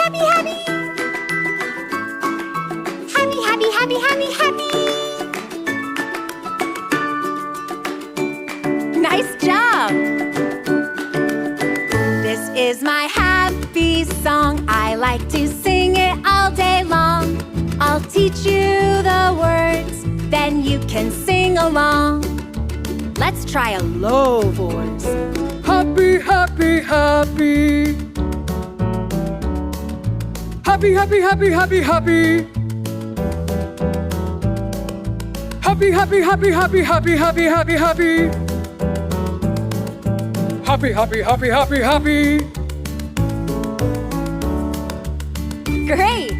happy, happy. Happy, happy, happy, happy, happy. Nice job. This is my happy song. I like to sing it all day long. I'll teach you the words, then you can sing along. Let's try a low voice. Happy, happy, happy. Happy, happy, happy, happy, happy. Happy, happy, happy, happy, happy, happy, happy, happy. Happy, happy, happy, happy, happy. Great!